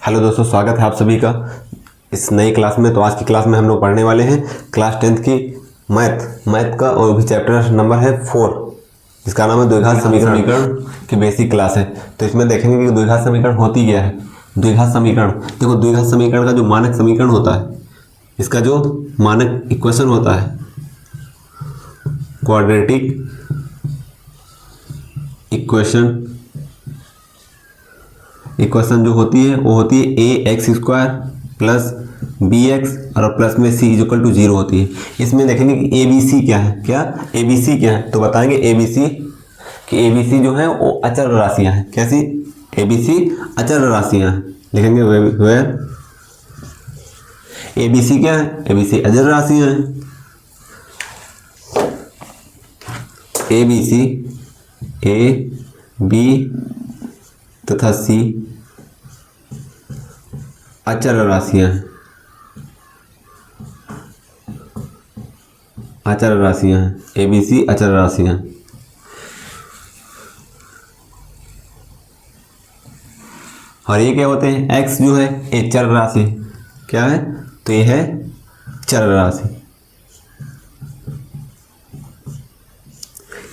Hello दोस्तों, स्वागत है आप सभी का इस नई क्लास में। तो आज की क्लास में हम लोग पढ़ने वाले हैं क्लास 10th की मैथ का, और भी चैप्टर नंबर है 4, जिसका नाम है द्विघात समीकरण की बेसिक क्लास है। तो इसमें देखेंगे कि द्विघात समीकरण होती क्या है। द्विघात समीकरण, देखो द्विघात समीकरण का जो मानक समीकरण होता है, इसका जो मानक इक्वेशन होता है, क्वाड्रेटिक इक्वेशन जो होती है वो होती है a x square plus b x और प्लस में सी इक्वल टू 0 होती है। इसमें देखेंगे कि ए बी सी क्या है। ए बी सी क्या है, तो बताएंगे ए बी सी कि ए बी सी जो है वो अचर राशियां हैं। कैसी? ए बी सी अचर राशियां हैं। लिखेंगे वेयर ए बी सी क्या है, ए बी सी अचर राशियां हैं। A B C, A B तथा सी अचर राशियां हैं। अचर राशियां हैं, ए बी सी अचर राशियां। और ये क्या होते हैं? एक्स जो है ये चर राशि। क्या है? तो ये है चर राशि।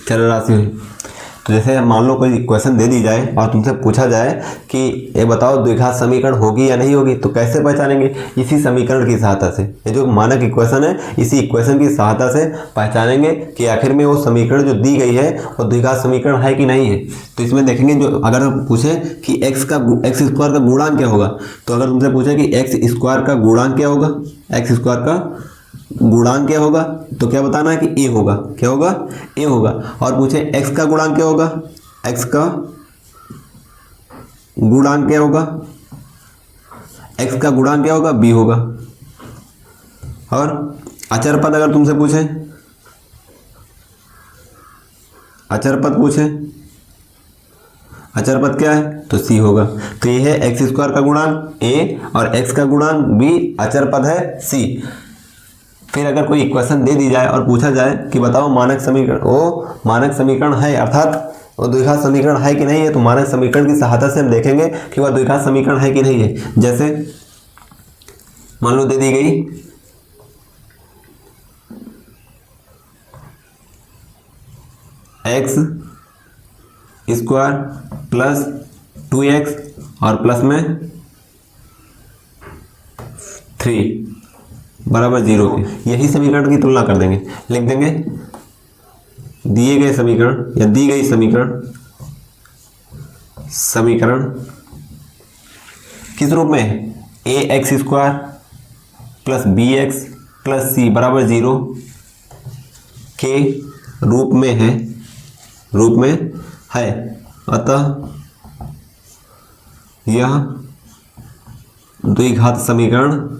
चर राशि है। तो जैसे मान लो कोई क्वेश्चन दे दी जाए और तुमसे पूछा जाए कि ये बताओ द्विघात समीकरण होगी या नहीं होगी, तो कैसे पहचानेंगे? इसी समीकरण की सहायता से। ये जो मानक इक्वेशन है, इसी इक्वेशन की सहायता से पहचानेंगे कि आखिर में वो समीकरण जो दी गई है वो द्विघात समीकरण है कि नहीं है। तो इसमें देखेंगे, जो अगर पूछे कि एक्स स्क्वायर का गुणांक क्या होगा, तो अगर तुमसे पूछे कि एक्स स्क्वायर का गुणांक क्या होगा, एक्स स्क्वायर का गुणांक क्या होगा, तो क्या बताना है कि ए होगा। क्या होगा? ए होगा। और पूछे एक्स का गुणांक क्या होगा, एक्स का गुणांक क्या होगा, एक्स का गुणांक क्या होगा, बी होगा। और अचर पद अगर तुमसे पूछे, अचर पद पूछे, अचर पद क्या है, तो सी होगा। तो ये है एक्स स्क्वायर का गुणांक ए और एक्स का गुणांक बी, अचर पद है सी। फिर अगर कोई इक्वेशन दे दी जाए और पूछा जाए कि बताओ मानक समीकरण, वो मानक समीकरण है, अर्थात वो द्विघात समीकरण है कि नहीं है, तो मानक समीकरण की सहायता से हम देखेंगे कि वह द्विघात समीकरण है कि नहीं है। जैसे मान लो दे दी गई एक्स स्क्वायर प्लस 2x और प्लस में 3 बराबर 0 के, यही समीकरण की तुलना कर देंगे। लिख देंगे दिए गए समीकरण या दी गई समीकरण किस रूप में है? A x square plus b x plus c बराबर 0 के रूप में है। अतः यह द्विघात समीकरण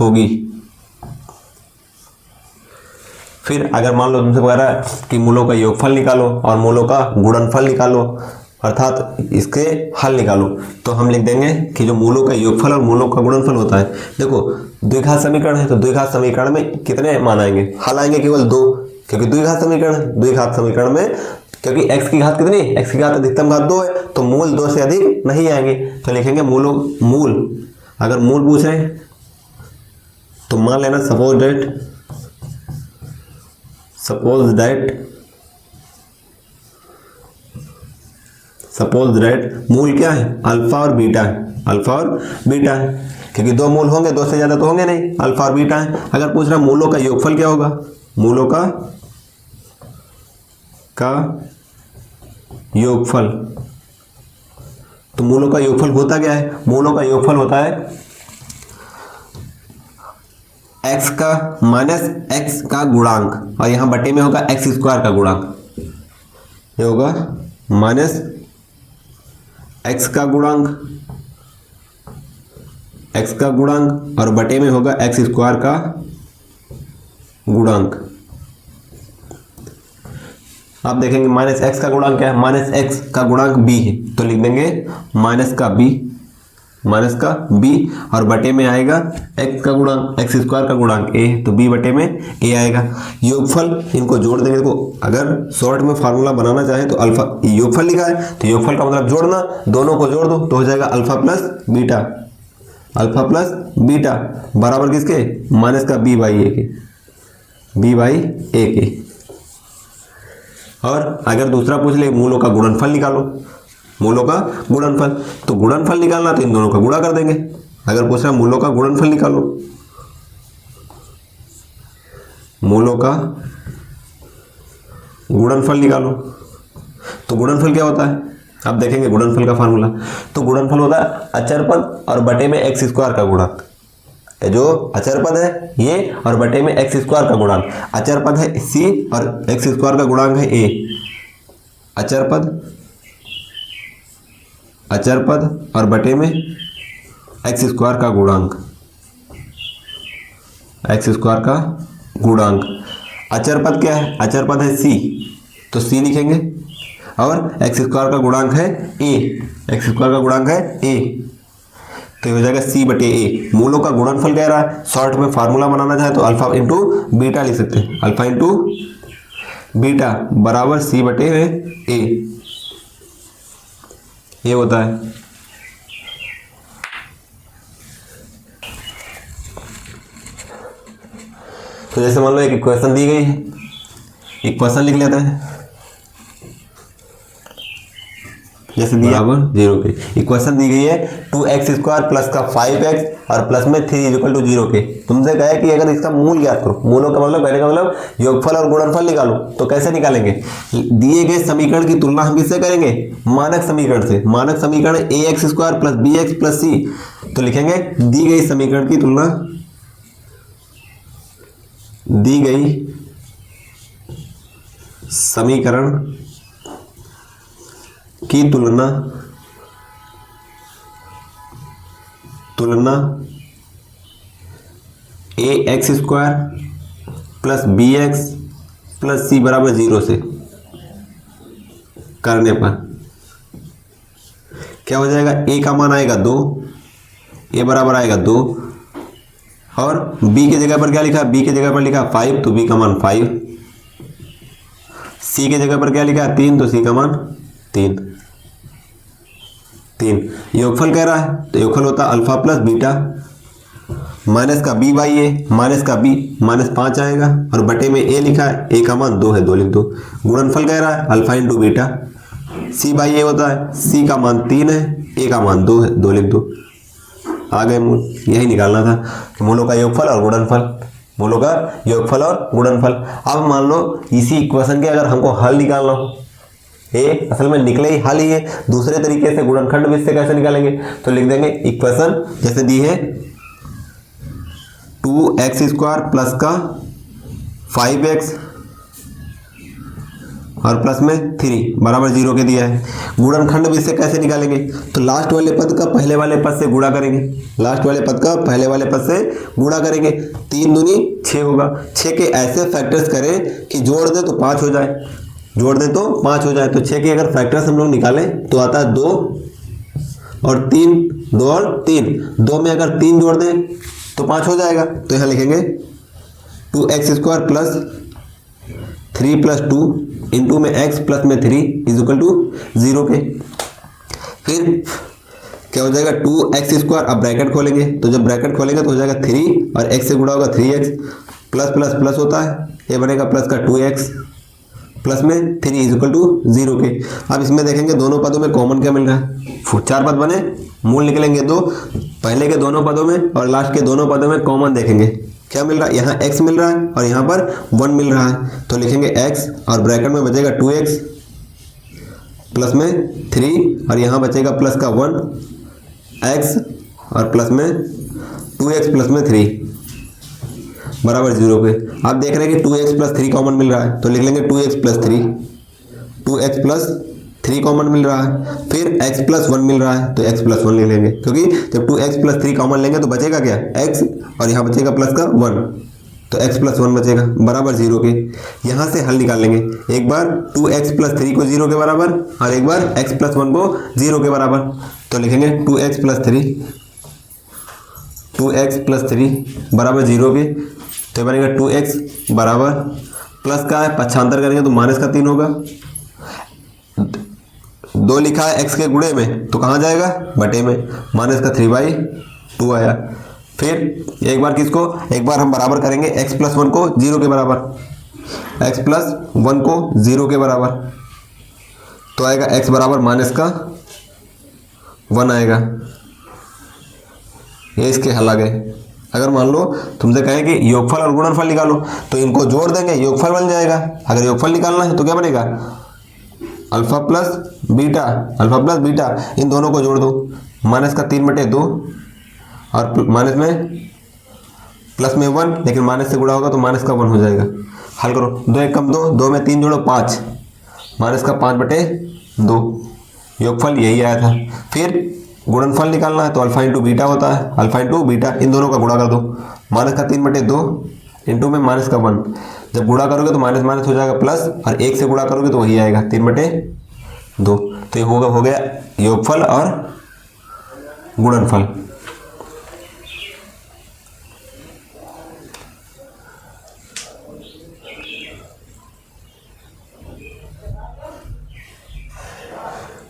होगी। फिर अगर मान लो तुमसे कह रहा है कि मूलों का योगफल निकालो और मूलों का गुणनफल निकालो, अर्थात इसके हल निकालो, तो हम लिख देंगे कि जो मूलों का योगफल और मूलों का गुणनफल होता है, देखो द्विघात समीकरण है तो द्विघात समीकरण में कितने मान आएंगे? हल आएंगे केवल 2, क्योंकि द्विघात समीकरण है। द्विघात समीकरण में क्योंकि x की घात कितनी? x की घात अधिकतम घात 2 है, तो मूल 2 से अधिक नहीं आएंगे। तो लिखेंगे मूल अगर मूल पूछे तो मान लेना सपोज दैट मूल क्या है? अल्फा और बीटा है। क्योंकि 2 मूल होंगे, 2 से ज्यादा तो होंगे नहीं, अल्फा और बीटा है। अगर पूछ रहा मूलों का योगफल क्या होगा, मूलों का योगफल, तो मूलों का योगफल होता क्या है? मूलों का योगफल होता है x का माइनस x का गुणांक, और यहां बटे में होगा एक्स स्क्वायर का गुणांक। ये होगा माइनस x का गुणांक और बटे में होगा एक्स स्क्वायर का गुणांक। आप देखेंगे माइनस एक्स का गुणांक क्या है? माइनस एक्स का गुणांक b है, तो लिख देंगे माइनस का b माइनस का b और बटे में आएगा x का गुणांक, x स्क्वायर का गुणांक a, तो b बटे में a आएगा। योगफल इनको जोड़ देंगे। देखो अगर शॉर्ट में फार्मूला बनाना चाहे तो अल्फा योगफल लिखा है तो योगफल का मतलब जोड़ना, दोनों को जोड़ दो तो हो जाएगा alpha plus beta, alpha plus beta बराबर किसके, माइनस का b बाई a के, b बाई a के। और अगर दूसरा पूछ ले मूलों का गुणनफल निकालो, मूलों का गुणनफल, तो गुणनफल निकालना तो इन दोनों का गुणा कर देंगे। अगर पूछ रहा मूलों का गुणनफल निकालो, मूलों का गुणनफल निकालो, तो गुणनफल क्या होता है, अब देखेंगे गुणनफल का फार्मूला। तो गुणनफल होता है अचर पद और बटे में एक्स स्क्वायर का गुणक। जो अचर पद है ये और बटे में एक्स स्क्वायर का गुणांक, अचर पद है c और एक्स स्क्वायर का गुणांक है a। अचर पद, अचर पद और बटे में एक्स स्क्वायर का गुणांक, एक्स स्क्वायर का गुणांक। अचर पद क्या है, अचर पद है c, तो c लिखेंगे और एक्स स्क्वायर का गुणांक है a, एक्स स्क्वायर का गुणांक है a, तो ये हो जाएगा c बटे a। मूलों का गुणनफल कह रहा है, शॉर्ट में फार्मूला बनाना चाहे तो अल्फा इंटू बीटा लिख सकते हैं, अल्फा इंटू बीटा बराबर c बटे a, ये होता है। तो जैसे मान लो एक इक्वेशन दी गई है, इक्वेशन लिख लेते हैं, जैसे दिया बराबर 0 के। इक्वेशन दी गई है 2x स्क्वायर प्लस का 5x और प्लस में 3 इक्वल टू 0 के। तुमसे कहा है कि अगर इसका मूल ज्ञात करो, मूलों का मतलब कहने का मतलब योगफल और गुणनफल निकालो, तो कैसे निकालेंगे, दिए गए समीकरण की तुलना हम किससे करेंगे, मानक समीकरण से। मानक समीकरण ax square plus bx plus c, तो लिखेंगे दी गई समीकरण की तुलना, दी गई समीकरण की तुलना, तुलना ax square plus bx plus c बराबर 0 से करने पर क्या हो जाएगा, a का मान आएगा 2, a बराबर आएगा 2 और b के जगह पर क्या लिखा, b के जगह पर लिखा 5 तो b का मान 5, c के जगह पर क्या लिखा 3 तो c का मान 3। योगफल कह रहा है तो योगफल होता अल्फा प्लस बीटा माइनस का b बाई ए, माइनस का b माइनस 5 आएगा और बटे में a लिखा है, a का मान 2 है 2 लिख दो। गुणनफल कह रहा है alpha into beta, c by a होता है, c का मान 3 है, a का मान 2 है 2 लिख दो। आ गए मूल, यही निकालना था कि मूलों का योगफल और गुणनफल, मूलों का योगफल और गुणनफल। अब मान लो इसी इक्वेशन के अगर हमको हल निकालना हो, ये असल में निकले ही हल ही है, दूसरे तरीके से गुणनखंड भी इससे कैसे निकालेंगे, तो लिख देंगे इक्वेशन जैसे दी है 2x स्क्वायर प्लस का 5x और प्लस में 3 बराबर 0 के दिया है। गुणनखंड भी इससे कैसे निकालेंगे, तो लास्ट वाले पद का पहले वाले पद से गुणा करेंगे, लास्ट वाले पद का पहले वाले पद से गुणा करेंगे, 3 दूनी 6 होगा। 6 के ऐसे फैक्टर्स करें कि जोड़ दें तो 5 हो जाए, जोड़ दें तो 5 हो जाए। तो 6 के अगर फैक्टर्स हम लोग निकालें तो आता है 2 और 3, 2 और 3, 2 में अगर 3 जोड़ दें तो 5 हो जाएगा। तो यहाँ लिखेंगे 2x square plus 3 plus 2 into में x प्लस में 3 इज इक्वल टू 0 के। फिर क्या हो जाएगा 2x स्क्वायर, अब ब्रैकेट खोलेंगे तो जब ब्रैकेट खोलेंगे तो हो जाएगा 3 और x से गुणा होगा 3x, प्लस प्लस प्लस होता है, ये बनेगा प्लस का 2x प्लस में 3 इज इक्वल टू 0 के। अब इसमें देखेंगे दोनों पदों में कॉमन क्या मिल रहा है, 4 पद बने, मूल निकलेंगे 2, पहले के दोनों पदों में और लास्ट के दोनों पदों में कॉमन देखेंगे क्या मिल रहा है, यहाँ x मिल रहा है और यहाँ पर 1 मिल रहा है, तो लिखेंगे x और ब्रैकेट में बचेगा 2x प्लस में 3 और यहाँ बचेगा प्लस का 1x और प्लस में 2x प्लस में 3 बराबर 0 पे। आप देख रहे हैं कि 2x प्लस 3 कॉमन मिल रहा है, तो लिख लेंगे 2x plus 3, 2x plus 3 common मिल रहा है, फिर x प्लस 1 मिल रहा है तो x प्लस 1 ले लेंगे, क्योंकि जब 2x प्लस 3 कॉमन लेंगे तो बचेगा क्या x और यहाँ बचेगा प्लस का 1, तो x प्लस 1 बचेगा बराबर 0 के। यहाँ से हल निकाल लेंगे, एक बार 2x प्लस 3 को 0 के बराबर और एक बार x प्लस 1 को 0 के बराबर। तो लिखेंगे 2x प्लस 3 बराबर 0 के। तो बनेगा 2x बराबर प्लस का है, पक्षांतर करेंगे तो माइनस का 3 होगा। 2 लिखा है x के गुणे में तो कहाँ जाएगा, बटे में, माइनस का 3/2 आया। फिर एक बार किसको, एक बार हम बराबर करेंगे x प्लस 1 को 0 के बराबर, x प्लस 1 को 0 के बराबर। तो आएगा x बराबर माइनस का 1 आएगा। ये इसके हल आ गए। अगर मान लो तुमसे कहें कि योगफल और गुणनफल निकालो तो इनको जोड़ देंगे, योगफल बन जाएगा। अगर योगफल निकालना है तो क्या बनेगा, अल्फा प्लस बीटा, इन दोनों को जोड़ दो, माइनस का 3/2 और माइनस में प्लस में 1, लेकिन माइनस से गुणा होगा तो माइनस का 1 हो जाएगा। हल करो, 2 1 कम 2, 2 में 3 जोड़ो 5, माइनस का 5/2, योगफल यही आया था। फिर गुणनफल निकालना है तो अल्फा इंटू बीटा होता है, अल्फा इंटू बीटा, इन दोनों का गुणा कर दो, माइनस का 3/2 इंटू में माइनस का 1, जब गुणा करोगे तो माइनस माइनस हो जाएगा प्लस, और 1 से गुणा करोगे तो वही आएगा 3/2। तो ये हो गया योगफल और गुणनफल।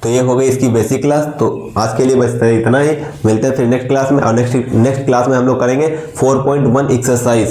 तो ये हो गई इसकी बेसिक क्लास। तो आज के लिए बस इतना ही, मिलते हैं फिर नेक्स्ट क्लास में। और नेक्स्ट क्लास में हम लोग करेंगे 4.1 एक्सरसाइज।